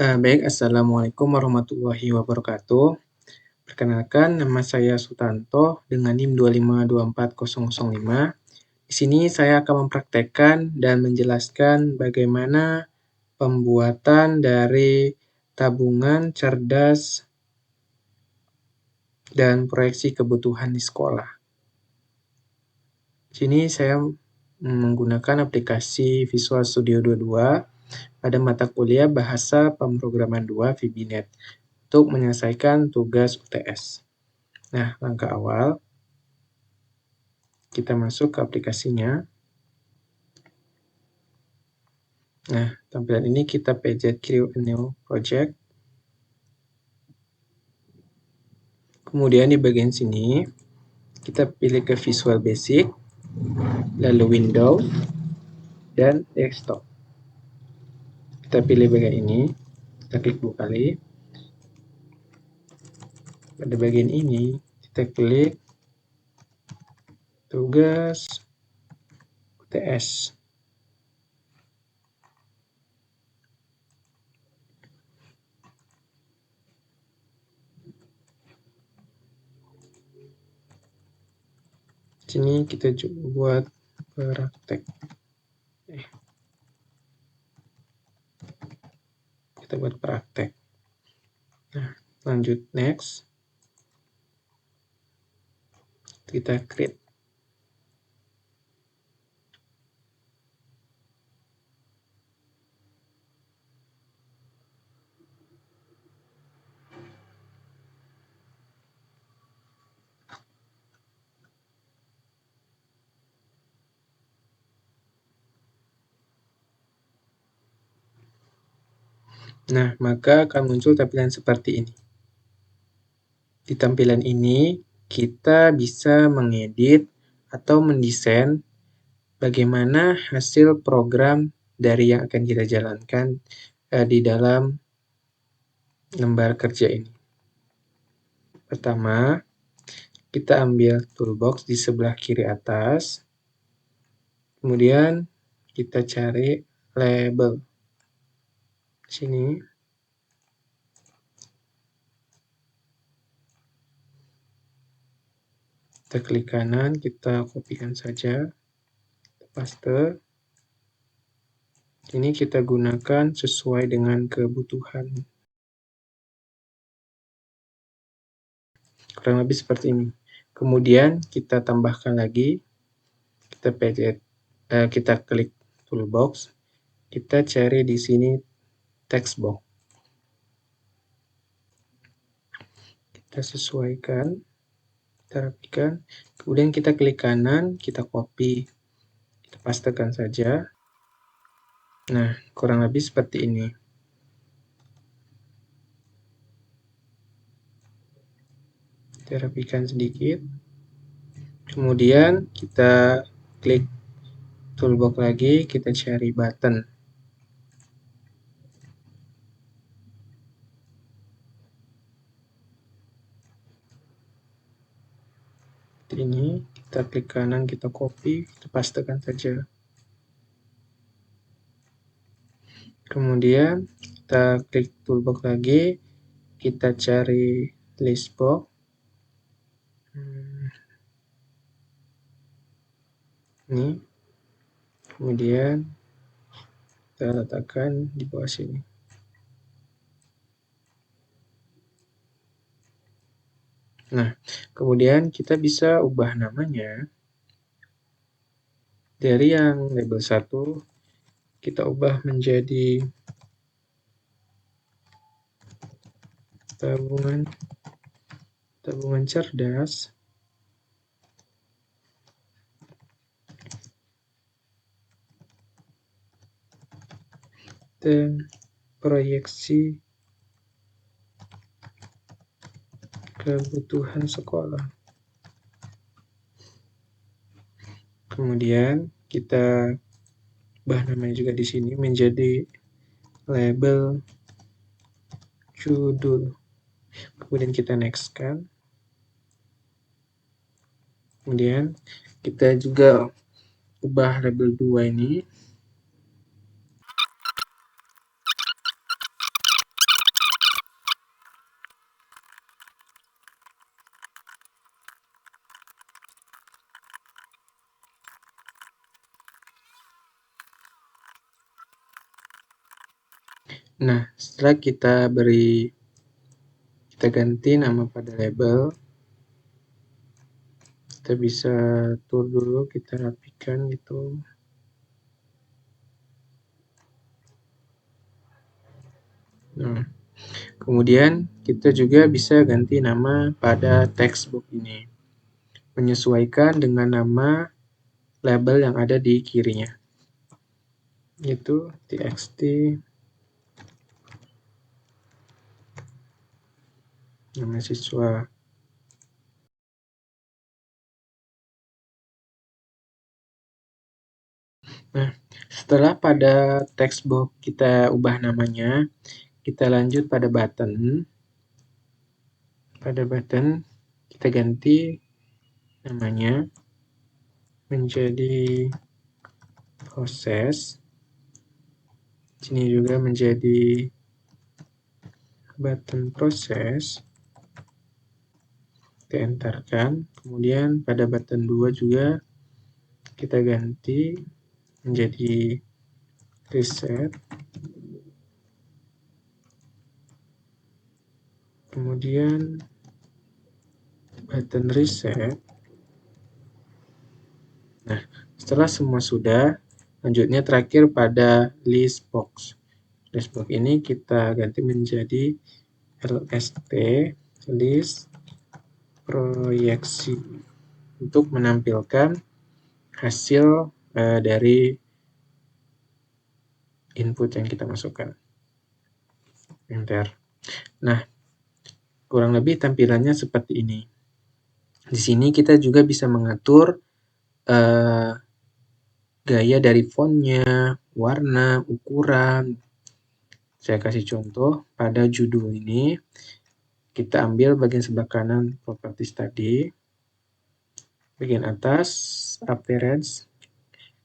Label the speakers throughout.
Speaker 1: Baik, Assalamualaikum warahmatullahi wabarakatuh. Perkenalkan, nama saya Sutanto dengan NIM 2524005. Di sini saya akan mempraktekkan dan menjelaskan bagaimana pembuatan dari tabungan cerdas dan proyeksi kebutuhan di sekolah. Di sini saya menggunakan aplikasi Visual Studio 22 pada mata kuliah Bahasa Pemrograman 2 VBNet untuk menyelesaikan tugas UTS. Nah, langkah awal, kita masuk ke aplikasinya. Nah, tampilan ini kita pencet Create a New Project. Kemudian di bagian sini, kita pilih ke Visual Basic, lalu Window, dan Desktop. Kita pilih bagian ini, kita klik 2 kali. Pada bagian ini, kita klik tugas UTS. Sini kita buat praktek. Kita buat praktek. Nah, lanjut next. Kita create. Nah, maka akan muncul tampilan seperti ini. Di tampilan ini, kita bisa mengedit atau mendesain bagaimana hasil program dari yang akan kita jalankan di dalam lembar kerja ini. Pertama, kita ambil toolbox di sebelah kiri atas. Kemudian, kita cari label. Sini. Kita klik kanan, kita kopikan saja. Paste. Ini kita gunakan sesuai dengan kebutuhan. Kurang lebih seperti ini. Kemudian kita tambahkan lagi. Kita klik toolbox. Kita cari di sini text box. Kita sesuaikan, kita rapikan. Kemudian kita klik kanan, kita copy, kita pastekan saja. Nah, kurang lebih seperti ini. Kita rapikan sedikit. Kemudian kita klik toolbox lagi, kita cari button. Ini kita klik kanan, kita copy, kita pastekan saja. Kemudian kita klik toolbox lagi, kita cari list box. Ini. Kemudian kita letakkan di bawah sini. Nah, kemudian kita bisa ubah namanya. Dari yang label 1, kita ubah menjadi tabungan cerdas dan proyeksi kebutuhan sekolah. Kemudian kita ubah namanya juga di sini menjadi label judul. Kemudian kita next-kan. Kemudian kita juga ubah label 2 ini Nah, setelah kita ganti nama pada label, kita bisa atur dulu, kita rapikan gitu. Nah, kemudian kita juga bisa ganti nama pada textbook ini, menyesuaikan dengan nama label yang ada di kirinya, yaitu txt nama siswa. Nah, setelah pada textbook kita ubah namanya, kita lanjut pada button. Pada button kita ganti namanya menjadi proses. Sini juga menjadi button proses. Kita enterkan. Kemudian pada button 2 juga kita ganti menjadi reset. Kemudian button reset. Nah, setelah semua sudah, lanjutnya terakhir pada list box. List box ini kita ganti menjadi LST, list proyeksi, untuk menampilkan hasil dari input yang kita masukkan. Enter. Nah, kurang lebih tampilannya seperti ini. Di sini kita juga bisa mengatur gaya dari fontnya, warna, ukuran. Saya kasih contoh pada judul ini. Kita ambil bagian sebelah kanan properties tadi. Bagian atas appearance.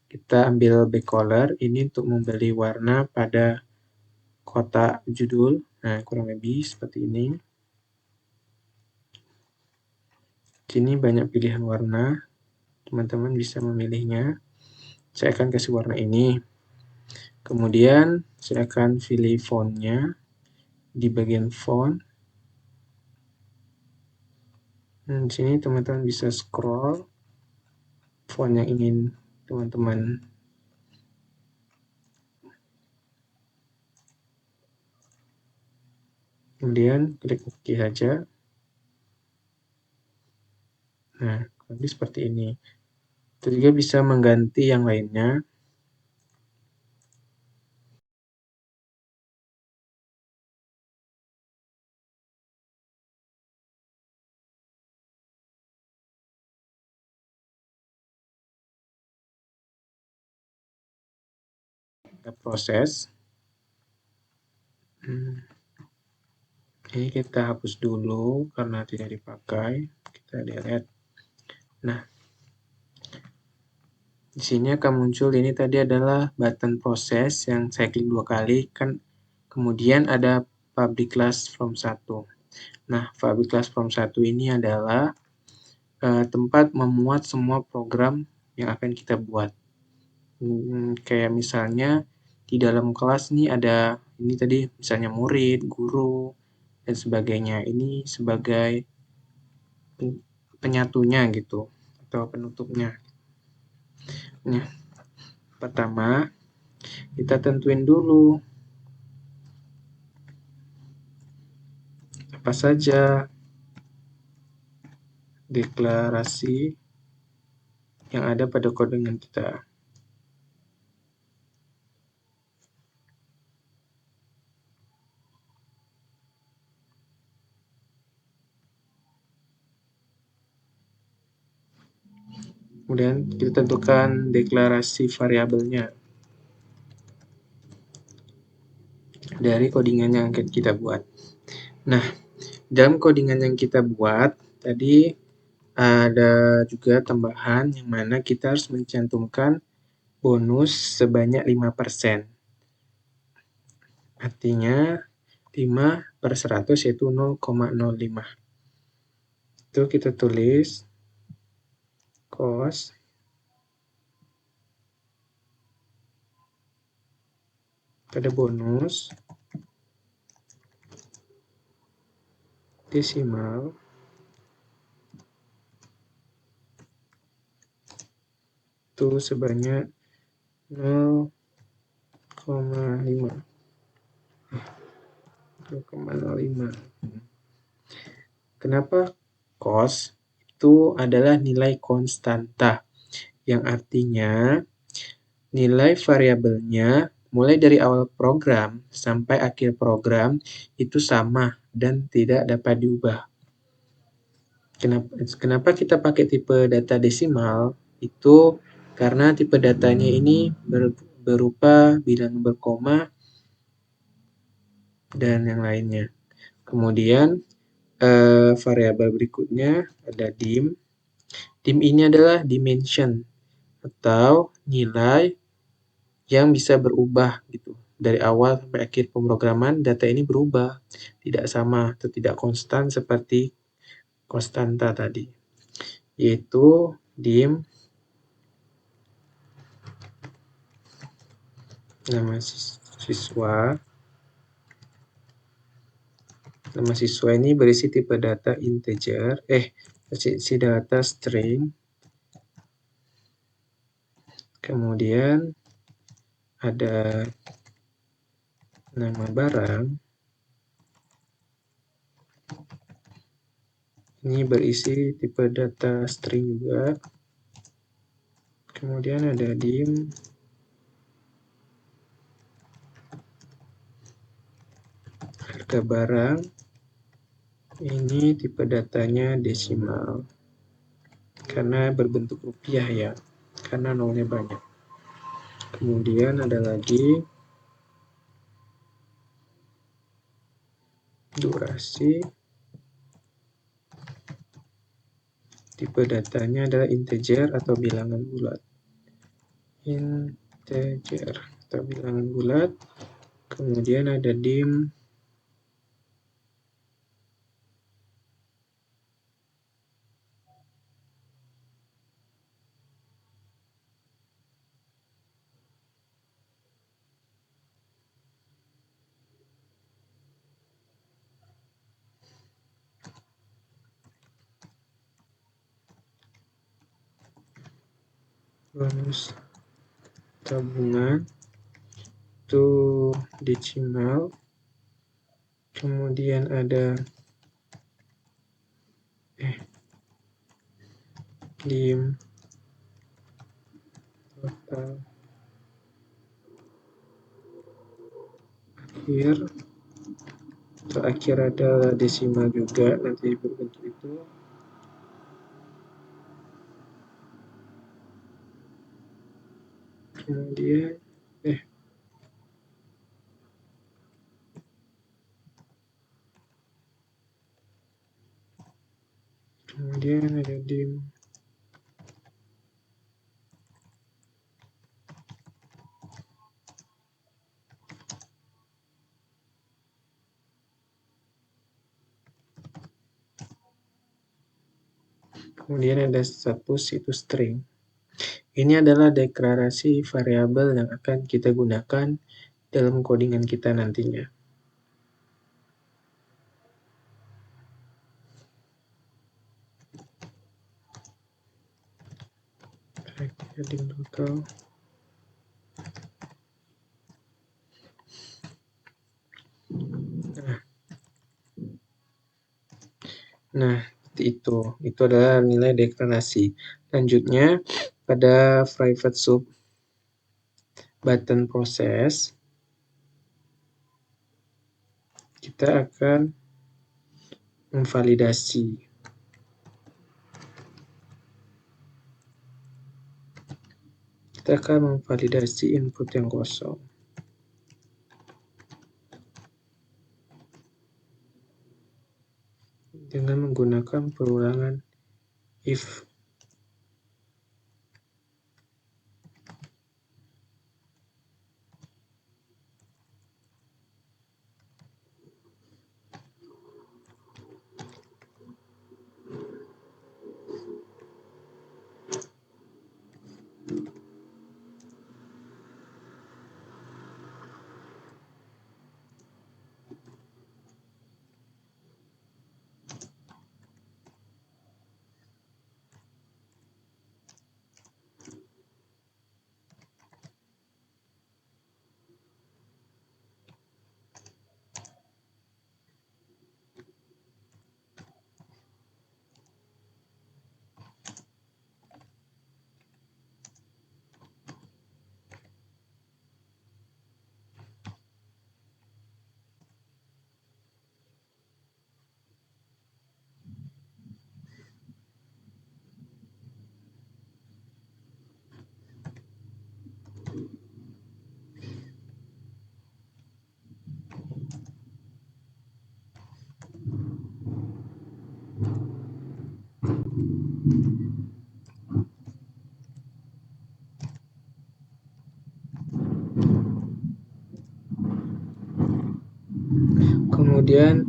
Speaker 1: Kita ambil back color ini untuk memberi warna pada kotak judul. Nah, kurang lebih seperti ini. Sini banyak pilihan warna. Teman-teman bisa memilihnya. Saya akan kasih warna ini. Kemudian saya akan pilih fontnya di bagian font. Di sini teman-teman bisa scroll font yang ingin teman-teman kemudian klik OK saja. Nah, lebih seperti ini. Kita juga bisa mengganti yang lainnya. Kita proses. Ini kita hapus dulu karena tidak dipakai. Kita delete. Nah, di sini akan muncul ini tadi adalah button proses yang saya klik 2 kali kan. Kemudian ada public class from 1. Nah, public class from 1 ini adalah tempat memuat semua program yang akan kita buat. Kayak misalnya di dalam kelas nih ada ini tadi misalnya murid, guru, dan sebagainya. Ini sebagai penyatunya gitu atau penutupnya. Nah, pertama kita tentuin dulu apa saja deklarasi yang ada pada codingan kita. Kemudian kita tentukan deklarasi variabelnya dari codingan yang akan kita buat. Nah, dalam codingan yang kita buat tadi ada juga tambahan yang mana kita harus mencantumkan bonus sebanyak 5%. Artinya 5/100 yaitu 0,05. Itu kita tulis cost pada bonus desimal itu sebanyak 0,5. Kenapa cos itu adalah nilai konstanta, yang artinya nilai variabelnya mulai dari awal program sampai akhir program itu sama dan tidak dapat diubah. Kenapa kita pakai tipe data desimal? Itu karena tipe datanya ini berupa bilangan berkoma dan yang lainnya. Kemudian variabel berikutnya ada dim. Dim ini adalah dimension atau nilai yang bisa berubah gitu. Dari awal sampai akhir pemrograman data ini berubah, tidak sama atau tidak konstan seperti konstanta tadi. Yaitu dim nama siswa. Nama siswa ini berisi tipe data integer, berisi data string. Kemudian ada nama barang. Ini berisi tipe data string juga. Kemudian ada dim. Harga barang. Ini tipe datanya desimal. Karena berbentuk rupiah ya. Karena nolnya banyak. Kemudian ada lagi durasi. Tipe datanya adalah integer atau bilangan bulat. Integer atau bilangan bulat. Kemudian ada dim. Bonus tabungan itu desimal. Kemudian ada dim total akhir. Atau akhir ada desimal juga nanti berbentuk itu. Kemudian ada dim. Kemudian ada status itu string. Ini adalah deklarasi variabel yang akan kita gunakan dalam codingan kita nantinya. Heading local. Nah, itu adalah nilai deklarasi. Lanjutnya pada private sub button proses kita akan memvalidasi. Kita akan memvalidasi input yang kosong. Dengan menggunakan perulangan if. Kemudian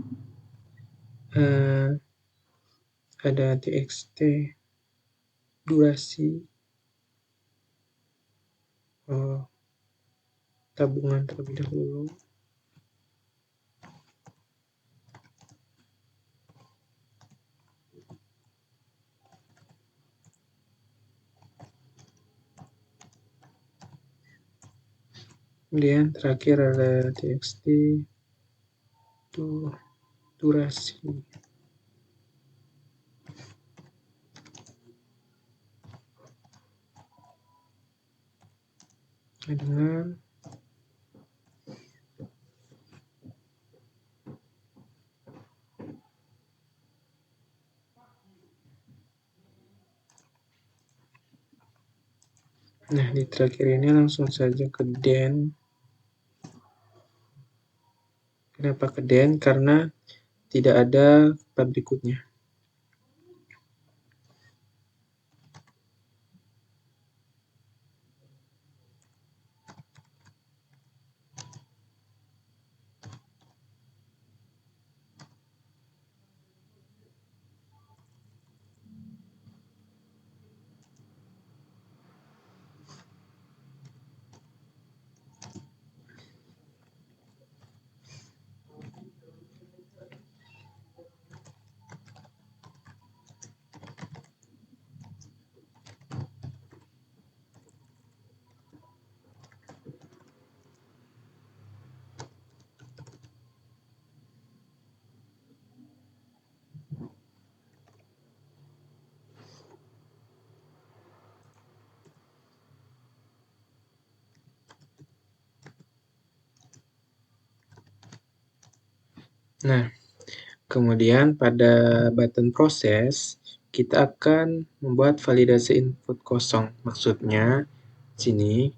Speaker 1: ada txt durasi tabungan terlebih dahulu. Kemudian terakhir ada txt durasi. Dengan nah, di terakhir ini langsung saja ke den. Kenapa ke den? Karena tidak ada tab berikutnya. Nah, kemudian pada button proses, kita akan membuat validasi input kosong. Maksudnya, sini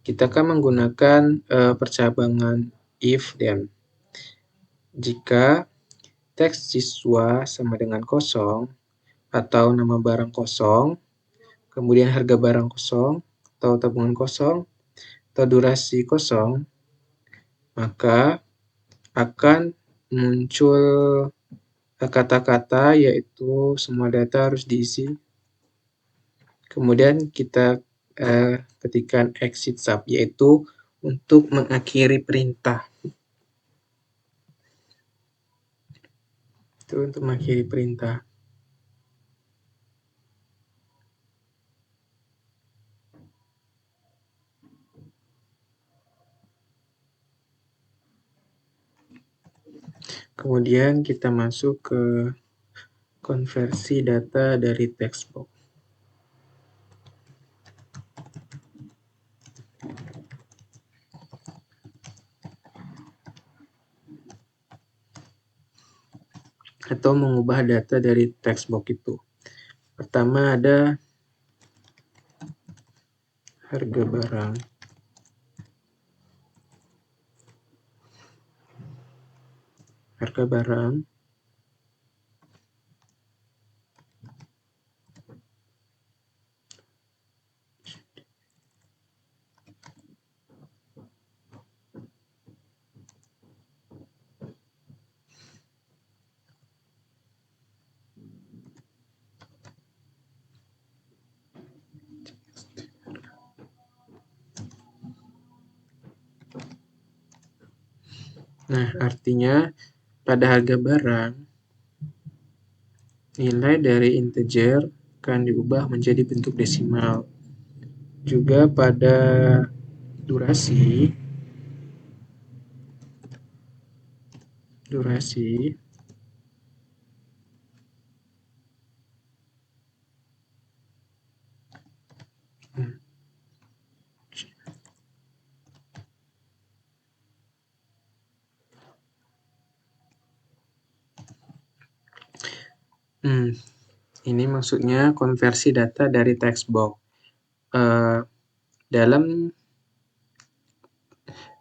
Speaker 1: kita akan menggunakan percabangan if then. Jika teks siswa sama dengan kosong, atau nama barang kosong, kemudian harga barang kosong, atau tabungan kosong, atau durasi kosong, maka akan muncul kata-kata yaitu semua data harus diisi. Kemudian kita ketikkan exit sub, yaitu untuk mengakhiri perintah. Itu untuk mengakhiri perintah. Kemudian kita masuk ke konversi data dari text box. Atau mengubah data dari text box itu. Pertama ada harga barang. Harga barang. Nah, artinya pada harga barang, nilai dari integer akan diubah menjadi bentuk desimal. Juga pada durasi ini maksudnya konversi data dari text box. Dalam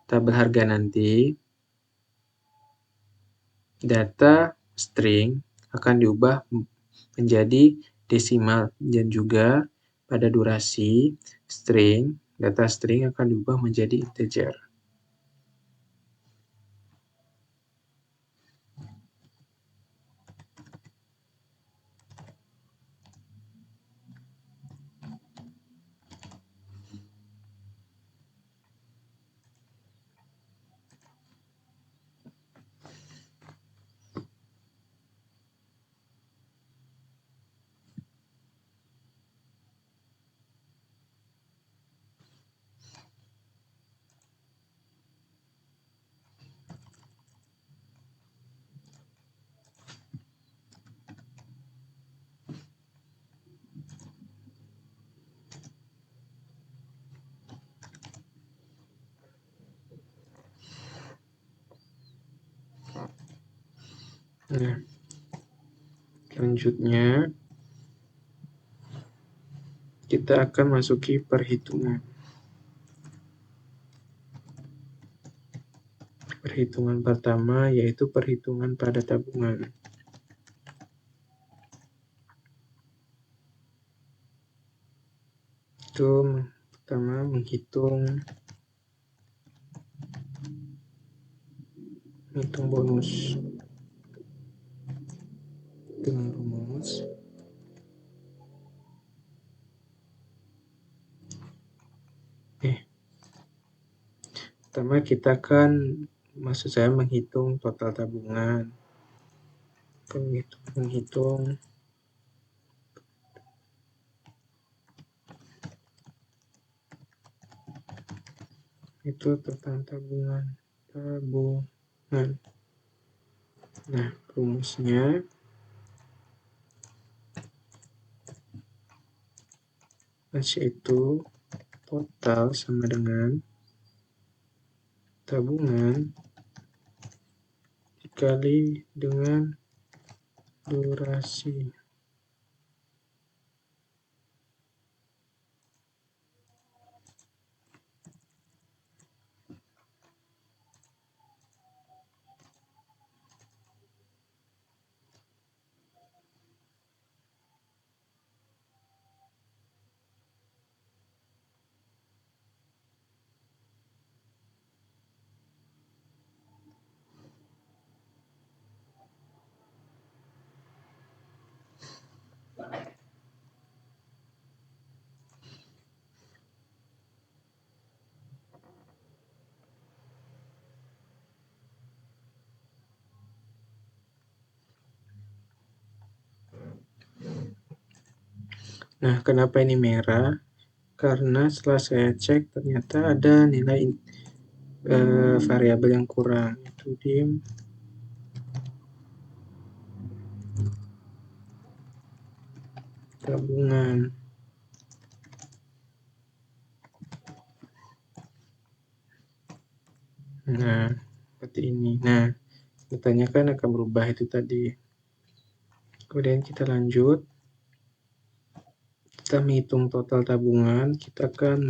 Speaker 1: tabel harga nanti, data string akan diubah menjadi desimal, dan juga pada durasi data string akan diubah menjadi integer. Nah, selanjutnya kita akan masuki perhitungan. Perhitungan pertama yaitu perhitungan pada tabungan. Itu pertama menghitung bonus dengan rumus pertama kita akan menghitung total tabungan. Menghitung itu total tabungan. Nah, rumusnya yaitu total sama dengan tabungan dikali dengan durasi. Nah, kenapa ini merah? Karena setelah saya cek ternyata ada nilai variabel yang kurang, itu di tabungan. Nah, seperti ini. Nah, ditanyakan akan berubah itu tadi. Kemudian kita lanjut. Kita menghitung total tabungan, kita akan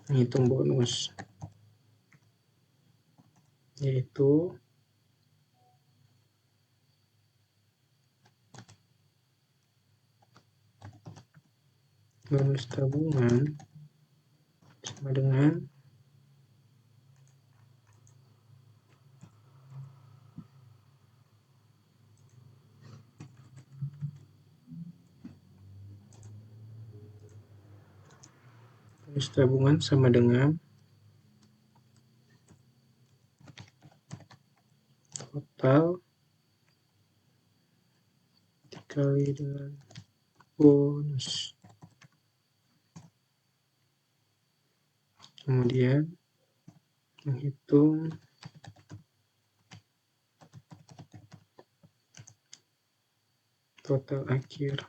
Speaker 1: menghitung bonus, yaitu bonus tabungan sama dengan total dikali dengan bonus. Kemudian menghitung total akhir,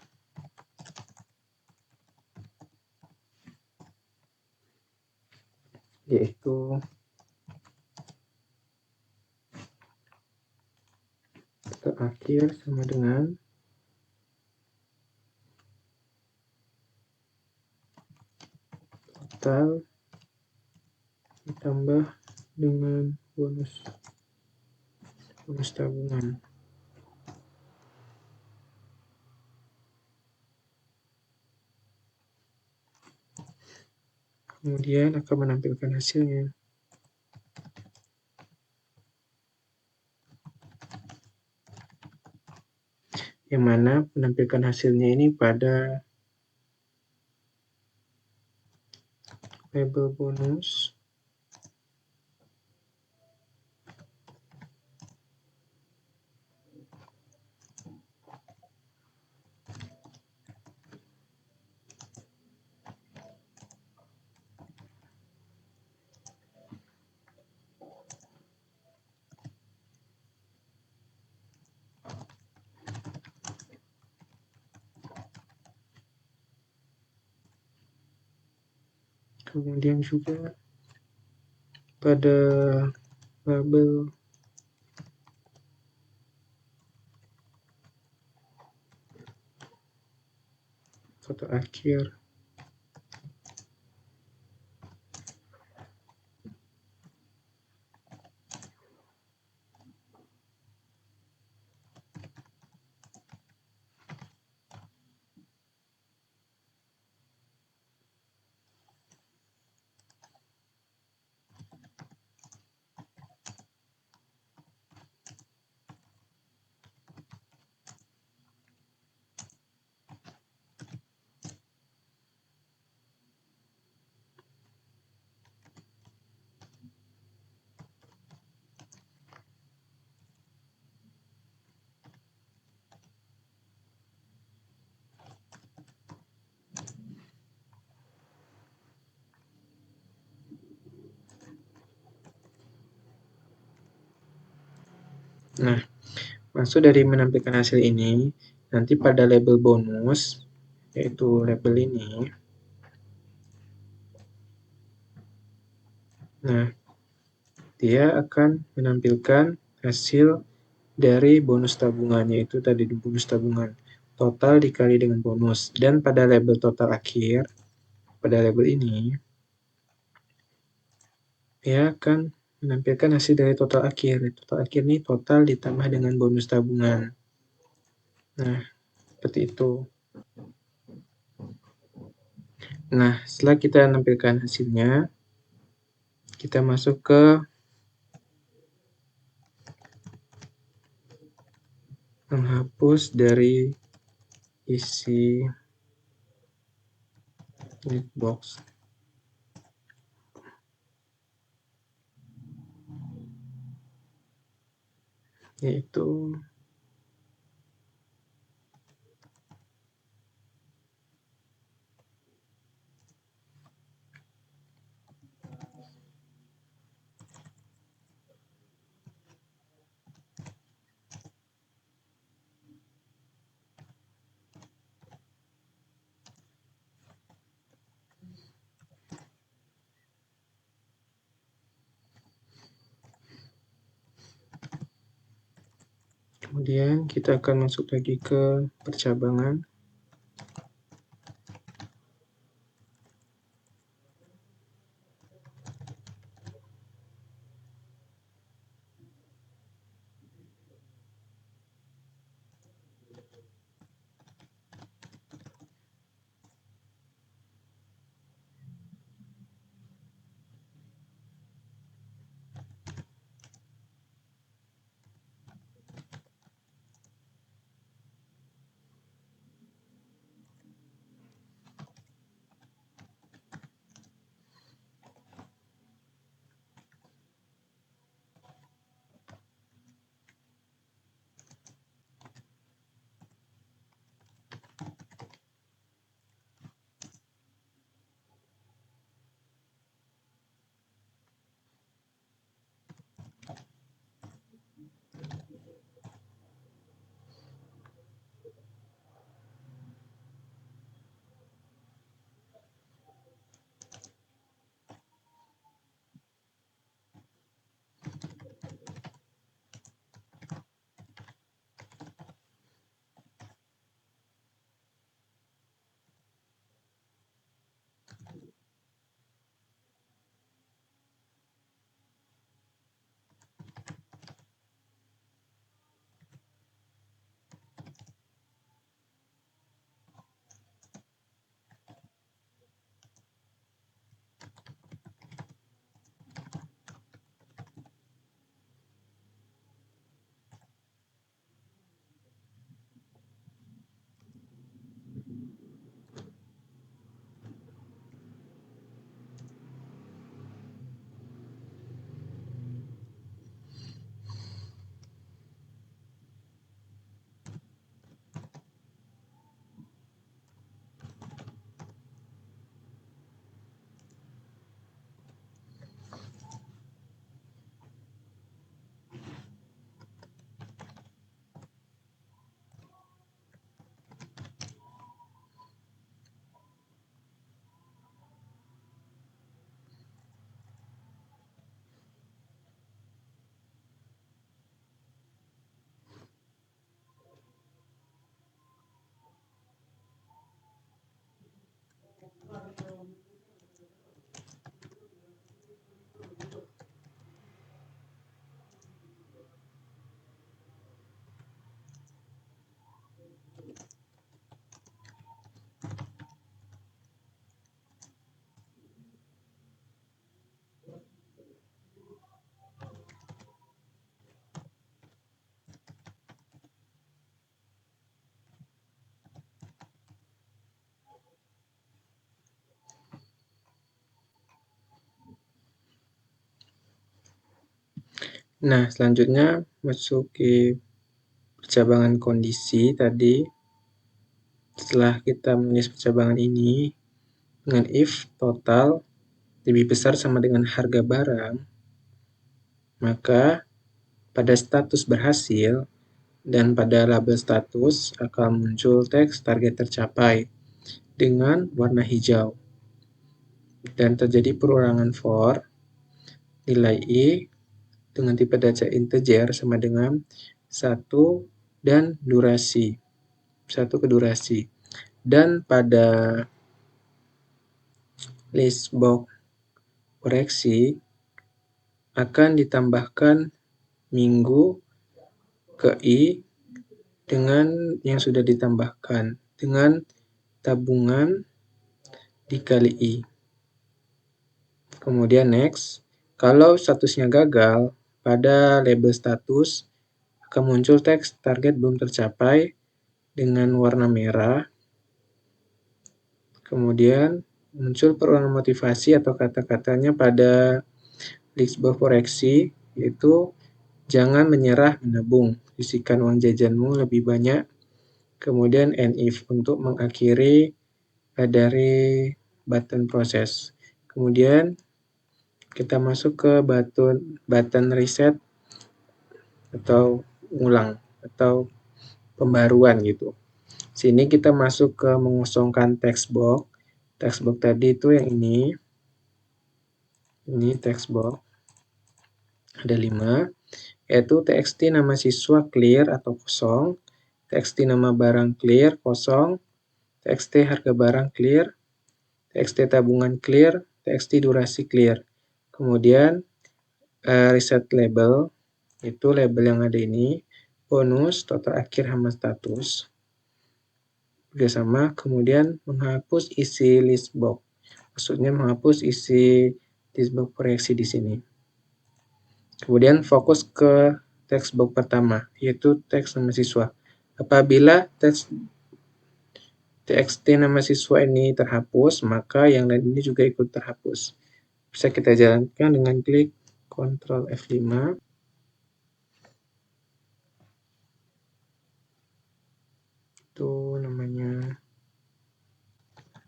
Speaker 1: yaitu total akhir sama dengan total ditambah dengan bonus tabungan. Kemudian akan menampilkan hasilnya. Yang mana menampilkan hasilnya ini pada label bonus kemudian juga pada label total akhir. Nah, maksud dari menampilkan hasil ini, nanti pada label bonus, yaitu label ini, nah, dia akan menampilkan hasil dari bonus tabungan, yaitu tadi bonus tabungan. Total dikali dengan bonus. Dan pada label total akhir, pada label ini, dia akan menampilkan hasil dari total akhir. Total akhir ini total ditambah dengan bonus tabungan. Nah, seperti itu. Nah, setelah kita menampilkan hasilnya, kita masuk ke menghapus dari isi box, yaitu kemudian kita akan masuk lagi ke percabangan. Nah, selanjutnya masuki percabangan kondisi tadi. Setelah kita menulis percabangan ini, dengan if total lebih besar sama dengan harga barang, maka pada status berhasil dan pada label status akan muncul teks target tercapai dengan warna hijau. Dan terjadi perorangan for nilai I dengan tipe data integer sama dengan 1 dan durasi. 1 ke durasi. Dan pada list box koreksi akan ditambahkan minggu ke I dengan yang sudah ditambahkan dengan tabungan dikali I. Kemudian next, kalau statusnya gagal, pada label status akan muncul teks target belum tercapai dengan warna merah. Kemudian muncul perulangan motivasi atau kata-katanya pada list box koreksi, yaitu jangan menyerah menabung, sisihkan uang jajanmu lebih banyak. Kemudian and if untuk mengakhiri dari button proses. Kemudian kita masuk ke button reset atau ulang atau pembaruan gitu. Sini kita masuk ke mengosongkan text box. Text box tadi itu yang ini. Ini text box. Ada 5, yaitu txt nama siswa clear atau kosong, txt nama barang clear kosong, txt harga barang clear, txt tabungan clear, txt durasi clear. Kemudian reset label, itu label yang ada ini, bonus, total akhir hama status, juga sama. Kemudian menghapus isi list box, maksudnya menghapus isi list box proyeksi di sini. Kemudian fokus ke teks box pertama, yaitu teks nama siswa. Apabila teks txt nama siswa ini terhapus, maka yang lain ini juga ikut terhapus. Bisa kita jalankan dengan klik Ctrl F5. Itu namanya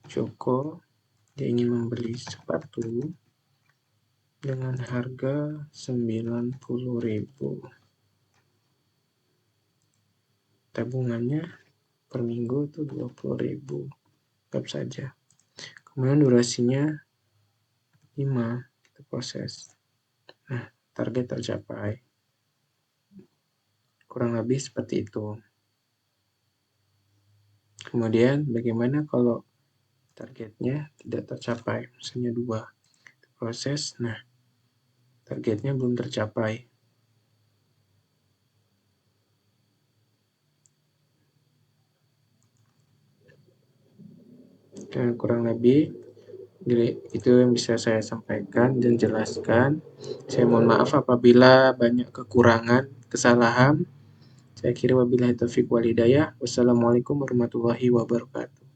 Speaker 1: Joko, dia ingin membeli sepatu dengan harga 90.000. Tabungannya per minggu itu 20.000. Anggap saja. Kemudian durasinya 5, kita proses. Nah, target tercapai. Kurang lebih seperti itu. Kemudian bagaimana kalau targetnya tidak tercapai, misalnya 2. Kita proses, nah targetnya belum tercapai. Dan kurang lebih itu yang bisa saya sampaikan dan jelaskan. Saya mohon maaf apabila banyak kekurangan, kesalahan. Saya kira wabillahi taufiq wal hidayah. Wassalamualaikum warahmatullahi wabarakatuh.